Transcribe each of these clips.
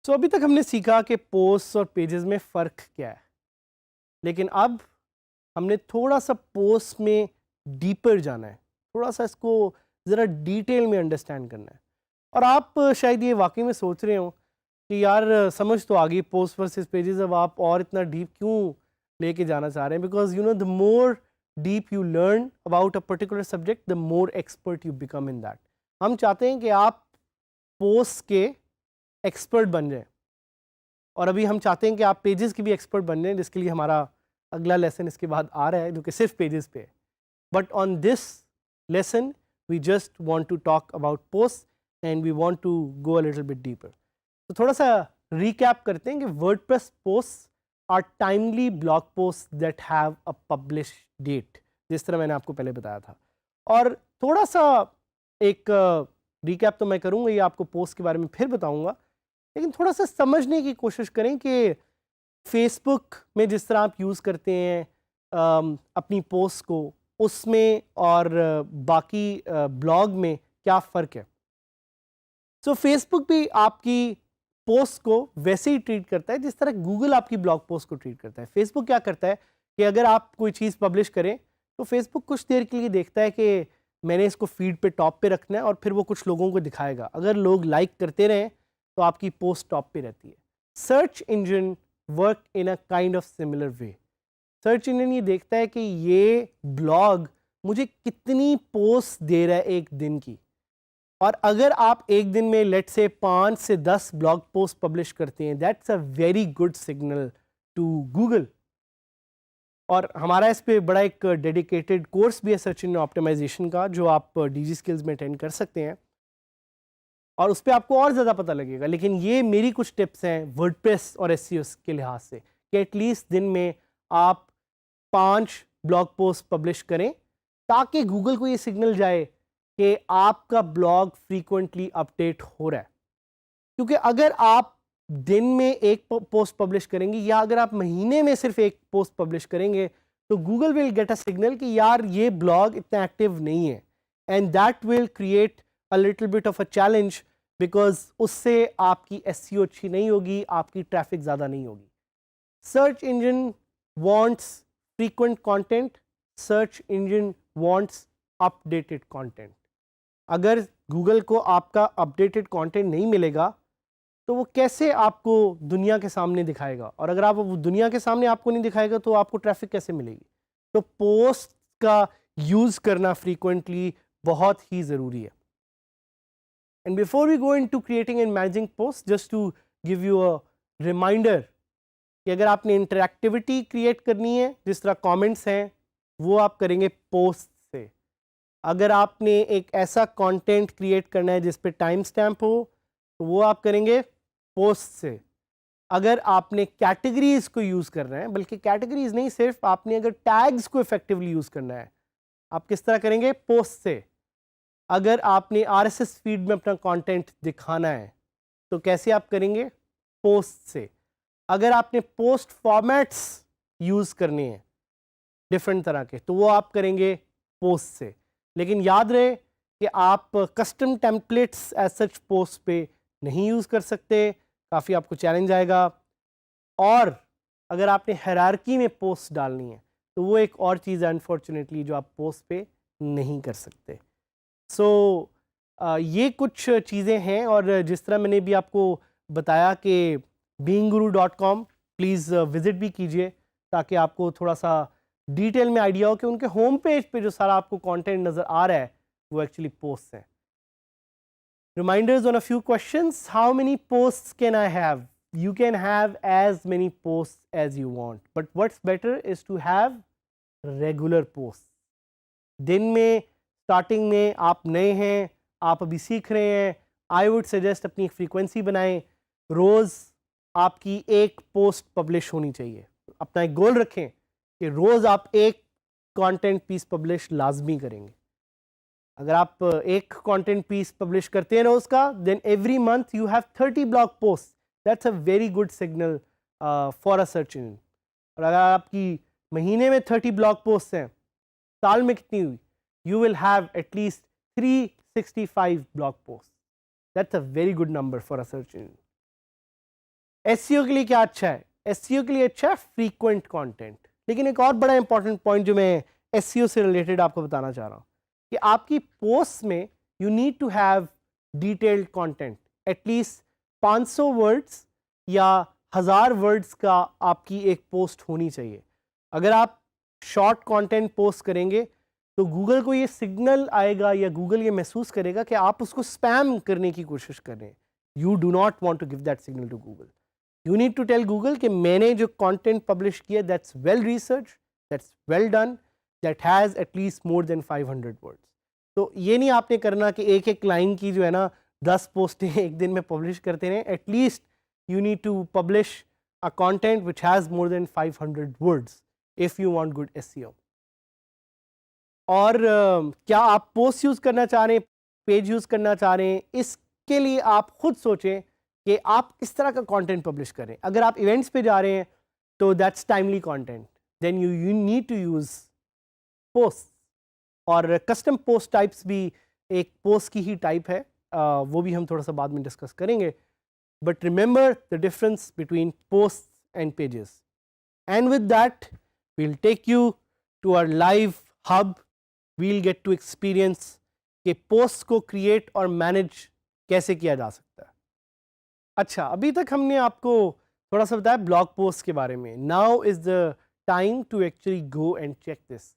तो अभी तक हमने सीखा कि पोस्ट और पेजेस में फ़र्क क्या है, लेकिन अब हमने थोड़ा सा पोस्ट में डीपर जाना है, थोड़ा सा इसको ज़रा डिटेल में अंडरस्टैंड करना है। और आप शायद ये वाकई में सोच रहे हो कि यार समझ तो आ गई पोस्ट वर्सेस पेजेस, अब आप और इतना डीप क्यों लेके जाना चाह रहे हैं? Because you know the more deep you learn about a particular subject the more expert you become in that. हम चाहते हैं कि आप पोस्ट के एक्सपर्ट बन जाएं, और अभी हम चाहते हैं कि आप पेजेस की भी एक्सपर्ट बन जाएं, जिसके लिए हमारा अगला लेसन इसके बाद आ रहा है जो कि सिर्फ पेजेस पे है। But on this lesson we just want to talk about post and we want to go a little bit deeper. तो थोड़ा सा रिकैप करते हैं कि WordPress post are timely blog post that have a publish date, जिस तरह मैंने आपको पहले बताया था। और थोड़ा सा एक रिकैप तो मैं करूँगा, ये आपको पोस्ट के बारे में फिर बताऊँगा, लेकिन थोड़ा सा समझने की कोशिश करें कि फेसबुक में जिस तरह आप यूज़ करते हैं अपनी पोस्ट को, उसमें और बाकी ब्लॉग में क्या फ़र्क है। सो फेसबुक भी आपकी पोस्ट को वैसे ही ट्रीट करता है जिस तरह गूगल आपकी ब्लॉग पोस्ट को ट्रीट करता है। फेसबुक क्या करता है कि अगर आप कोई चीज़ पब्लिश करें तो फेसबुक कुछ देर के लिए देखता है कि मैंने इसको फीड पे टॉप पे रखना है, और फिर वो कुछ लोगों को दिखाएगा। अगर लोग लाइक करते रहें तो आपकी पोस्ट टॉप पे रहती है। Search engine work in a kind of similar way. Search engine ये देखता है कि ये ब्लॉग मुझे कितनी पोस्ट दे रहा है एक दिन की, और अगर आप एक दिन में लेट से 5 से 10 ब्लॉग पोस्ट पब्लिश करते हैं, that's a very good signal to Google. और हमारा इस पे बड़ा एक डेडिकेटेड कोर्स भी है सर्च इंजन ऑप्टिमाइजेशन का, जो आप डीजी स्किल्स में अटेंड कर सकते हैं, और उस पर आपको और ज़्यादा पता लगेगा। लेकिन ये मेरी कुछ टिप्स हैं वर्डप्रेस और एसईओ के लिहाज से कि एटलीस्ट दिन में आप 5 ब्लॉग पोस्ट पब्लिश करें, ताकि गूगल को ये सिग्नल जाए कि आपका ब्लॉग फ्रीक्वेंटली अपडेट हो रहा है। क्योंकि अगर आप दिन में एक पोस्ट पब्लिश करेंगे, या अगर आप महीने में सिर्फ एक पोस्ट पब्लिश करेंगे, तो Google will get a signal कि यार ये ब्लॉग इतना एक्टिव नहीं है, and that will create a little bit of a challenge, because उससे आपकी एसईओ अच्छी नहीं होगी, आपकी ट्रैफिक ज़्यादा नहीं होगी। Search engine wants frequent content, search engine wants updated content. अगर गूगल को आपका अपडेटेड कंटेंट नहीं मिलेगा तो वो कैसे आपको दुनिया के सामने दिखाएगा, और अगर आप वो दुनिया के सामने आपको नहीं दिखाएगा तो आपको ट्रैफिक कैसे मिलेगी। तो पोस्ट का यूज़ करना फ्रीक्वेंटली बहुत ही ज़रूरी है। And before we go into creating and managing post, just to give you a reminder कि अगर आपने इंटरेक्टिविटी क्रिएट करनी है, जिस तरह कमेंट्स हैं, वो आप करेंगे पोस्ट से। अगर आपने एक ऐसा कंटेंट क्रिएट करना है जिस पे टाइम स्टैम्प हो, तो वो आप करेंगे पोस्ट से। अगर आपने कैटेगरीज को यूज़ करना है, बल्कि कैटेगरीज नहीं, सिर्फ आपने अगर टैग्स को इफेक्टिवली यूज़ करना है, आप किस तरह करेंगे? पोस्ट से। अगर आपने आरएसएस फीड में अपना कंटेंट दिखाना है, तो कैसे आप करेंगे? पोस्ट से। अगर आपने पोस्ट फॉर्मेट्स यूज़ करने हैं डिफरेंट तरह के, तो वो आप करेंगे पोस्ट से। लेकिन याद रहे कि आप custom templates as such post पे नहीं यूज़ कर सकते, काफ़ी आपको चैलेंज आएगा। और अगर आपने हायरार्की में पोस्ट डालनी है, तो वो एक और चीज़ है अनफॉर्चुनेटली जो आप पोस्ट पे नहीं कर सकते। सो ये कुछ चीज़ें हैं, और जिस तरह मैंने भी आपको बताया कि beangguru.com प्लीज़ विज़िट भी कीजिए, ताकि आपको थोड़ा सा डिटेल में आइडिया हो कि उनके होम पेज पे जो सारा आपको कंटेंट नज़र आ रहा है वो एक्चुअली पोस्ट हैं। Reminders on a few questions. How many posts can I have? You can have as many posts as you want, but what's better is to have regular posts. दिन में starting में आप नए हैं, आप अभी सीख रहे हैं, आई वुड सजेस्ट अपनी एक फ्रीक्वेंसी बनाएं। रोज़ आपकी एक पोस्ट पब्लिश होनी चाहिए। अपना एक गोल रखें कि रोज़ आप एक कंटेंट पीस पब्लिश लाजमी करेंगे। अगर आप एक कंटेंट पीस पब्लिश करते हैं रोज़ का, then every month you have 30 blog post. That's a very good signal for a search engine. और अगर आपकी महीने में 30 ब्लॉग पोस्ट हैं, साल में कितनी हुई? You will have at least 365 blog posts. That's a very good number for a search engine. SEO के लिए क्या अच्छा है? एसईओ के लिए अच्छा है फ्रीक्वेंट कंटेंट। लेकिन एक और बड़ा इंपॉर्टेंट पॉइंट जो मैं एसईओ से रिलेटेड आपको बताना चाह रहा हूँ कि आपकी पोस्ट में you need to have detailed content, at least 500 words या 1000 वर्ड्स का आपकी एक पोस्ट होनी चाहिए। अगर आप शॉर्ट कंटेंट पोस्ट करेंगे तो गूगल को ये सिग्नल आएगा या गूगल ये महसूस करेगा कि आप उसको स्पैम करने की कोशिश कर रहे हैं। You do not want to give that signal to Google. You need to tell Google कि मैंने जो कंटेंट पब्लिश किया that's well research, that's well done, that has at least more than 500 words. तो ये नहीं आपने करना कि एक एक लाइन की जो है ना 10 पोस्टें एक दिन में पब्लिश करते रहें। At least you need to publish a content which has more than 500 words if you want good SEO. और क्या आप पोस्ट यूज़ करना चाह रहे हैं, पेज यूज़ करना चाह रहे हैं, इसके लिए आप खुद सोचें कि आप किस तरह का कंटेंट पब्लिश करें। अगर आप इवेंट्स पे जा रहे हैं तो that's timely content, then you need to use post. और कस्टम पोस्ट टाइप्स भी एक पोस्ट की ही टाइप है, वो भी हम थोड़ा सा बाद में डिस्कस करेंगे। But remember the difference between posts and pages. And with that, we'll take you to our live hub. We'll get to experience कि posts को create और manage कैसे किया जा सकता है। अच्छा, अभी तक हमने आपको थोड़ा सा बताया blog post के बारे में। Now is the time to actually go and check this.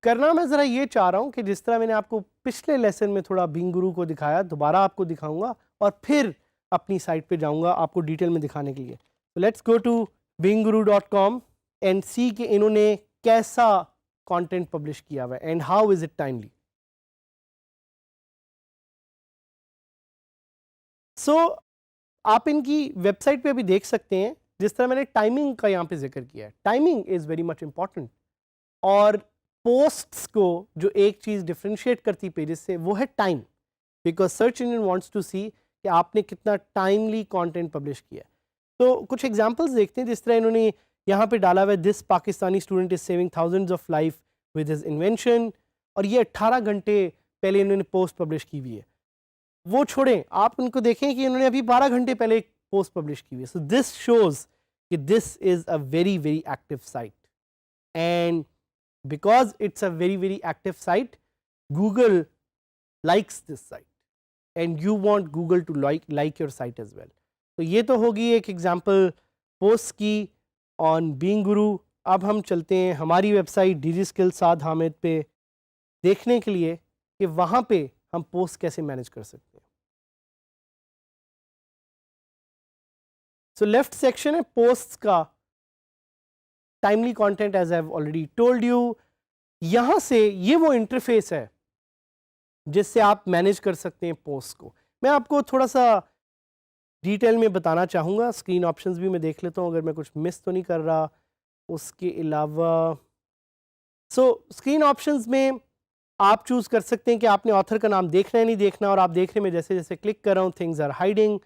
करना मैं ज़रा ये चाह रहा हूँ कि जिस तरह मैंने आपको पिछले लेसन में थोड़ा Bing Guru को दिखाया, दोबारा आपको दिखाऊंगा और फिर अपनी साइट पे जाऊंगा आपको डिटेल में दिखाने के लिए। तो let's go to bingguru.com and see कि इन्होंने कैसा कंटेंट पब्लिश किया हुआ है and how is it timely. So आप इनकी वेबसाइट पे अभी देख सकते हैं, जिस तरह मैंने टाइमिंग का यहाँ पे जिक्र किया है, timing is very much important. और पोस्ट्स को जो एक चीज़ डिफ्रेंशिएट करती पेजेस से वो है time, because search engine wants to see कि आपने कितना टाइमली कंटेंट पब्लिश किया है। तो कुछ एग्जांपल्स देखते हैं, जिस तरह इन्होंने यहाँ पे डाला हुआ है, this Pakistani student is saving thousands of life with his invention, और ये 18 घंटे पहले इन्होंने पोस्ट पब्लिश की हुई है। वो छोड़ें, आप उनको देखें कि इन्होंने अभी 12 घंटे पहले एक पोस्ट पब्लिश की हुई है। सो दिस शोज कि this is a very very active site, and because it's a very very active site, Google likes this site and you want Google to like your site as well. तो ये तो होगी एक example post की on Bing Guru। अब हम चलते हैं हमारी वेबसाइट DigiSkills साद हामिद पे देखने के लिए कि वहाँ पे हम पोस्ट कैसे मैनेज कर सकते हैं। सो लेफ्ट सेक्शन है पोस्ट का, timely content as I have already told you. यहाँ से ये वो इंटरफेस है जिससे आप मैनेज कर सकते हैं पोस्ट को। मैं आपको थोड़ा सा डिटेल में बताना चाहूँगा। स्क्रीन ऑप्शंस भी मैं देख लेता हूँ अगर मैं कुछ मिस तो नहीं कर रहा। उसके अलावा स्क्रीन ऑप्शंस में आप चूज़ कर सकते हैं कि आपने ऑथर का नाम देखना है नहीं देखना, और आप देखने में जैसे जैसे क्लिक कर रहा हूँ थिंग्स आर हाइडिंग।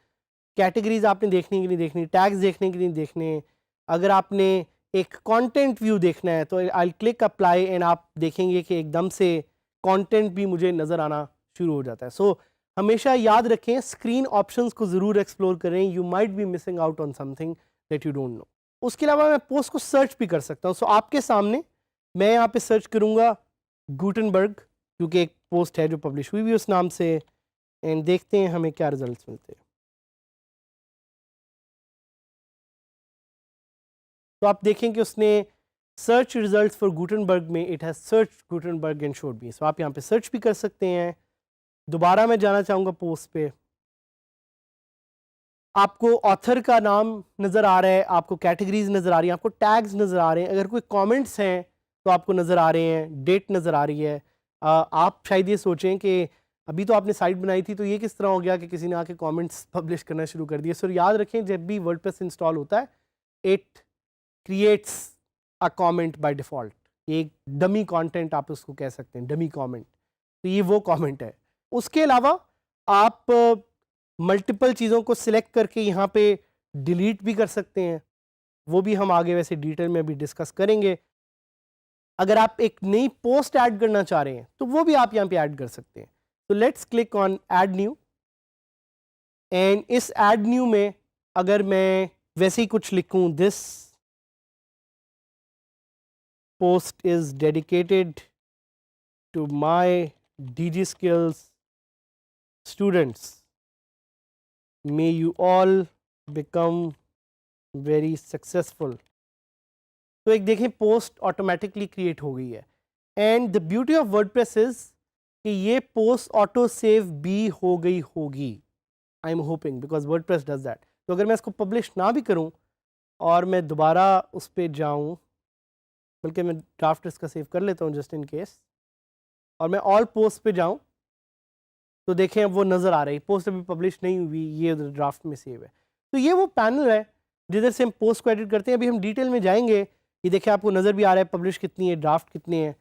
कैटेगरीज आपने देखनी कि नहीं देखनी, टैग्स देखने की नहीं देखने। अगर आपने एक कंटेंट व्यू देखना है तो आई क्लिक अप्लाई एंड आप देखेंगे कि एकदम से कंटेंट भी मुझे नज़र आना शुरू हो जाता है। सो हमेशा याद रखें, स्क्रीन ऑप्शंस को ज़रूर एक्सप्लोर करें। You might be missing out on something that you don't know. उसके अलावा मैं पोस्ट को सर्च भी कर सकता हूँ। सो आपके सामने मैं यहाँ पे सर्च करूँगा गुटनबर्ग, क्योंकि एक पोस्ट है जो पब्लिश हुई भी उस नाम से, एंड देखते हैं हमें क्या रिजल्ट्स मिलते हैं। तो आप देखें कि उसने सर्च रिजल्ट्स फॉर गुटनबर्ग में it has search Gutenberg and showed me. So आप यहाँ पे सर्च भी कर सकते हैं। दोबारा मैं जाना चाहूँगा पोस्ट पे। आपको ऑथर का नाम नज़र आ रहा है, आपको कैटेगरीज नज़र आ रही हैं, आपको टैग्स नज़र आ रहे हैं, अगर कोई कमेंट्स हैं तो आपको नज़र आ रहे हैं, डेट नज़र आ रही है। आप शायद ये सोचें कि अभी तो आपने साइट बनाई थी तो ये किस तरह हो गया कि किसी ने आके कमेंट्स पब्लिश करना शुरू कर दिए। सो याद रखें, जब भी वर्डप्रेस इंस्टॉल होता है it creates a comment by default. एक डमी कंटेंट आप उसको कह सकते हैं, डमी कमेंट। तो ये वो कमेंट है। उसके अलावा आप मल्टीपल चीज़ों को सिलेक्ट करके यहाँ पे डिलीट भी कर सकते हैं, वो भी हम आगे वैसे डिटेल में भी डिस्कस करेंगे। अगर आप एक नई पोस्ट ऐड करना चाह रहे हैं तो वो भी आप यहाँ पे ऐड कर सकते हैं। तो let's click on add new, and इस ऐड न्यू में अगर मैं वैसे ही कुछ लिखूं, this post is dedicated to my DG Skills students, may you all become very successful. तो एक देखें पोस्ट ऑटोमेटिकली क्रिएट हो गई है। And the beauty of WordPress is कि ये पोस्ट ऑटो सेव भी हो गई होगी, I am hoping, because WordPress does that. तो अगर मैं इसको पब्लिश ना भी करूं और मैं दोबारा उस पर जाऊं, बल्कि मैं ड्राफ्ट इसका सेव कर लेता हूं जस्ट इन केस, और मैं ऑल पोस्ट पे जाऊं, तो देखें अब वो नज़र आ रही, पोस्ट अभी पब्लिश नहीं हुई, ये ड्राफ्ट में सेव है। तो ये वो पैनल है जिधर से हम पोस्ट को एडिट करते हैं। अभी हम डिटेल में जाएंगे, ये देखिए आपको नज़र भी आ रहा है पब्लिश कितनी है, ड्राफ्ट कितने हैं,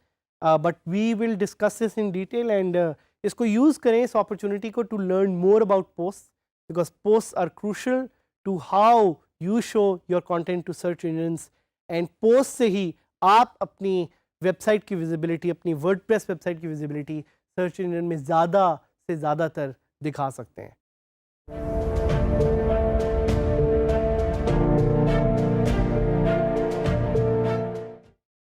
but we will discuss this in detail. And इसको यूज़ करें इस अपॉर्चुनिटी को to learn more about post, because post are crucial to how you show your content to search engines. And post से ही आप अपनी वेबसाइट की visibility, अपनी वर्डप्रेस वेबसाइट की विजिबिलिटी सर्च इंजन में ज़्यादा से ज़्यादातर दिखा सकते हैं।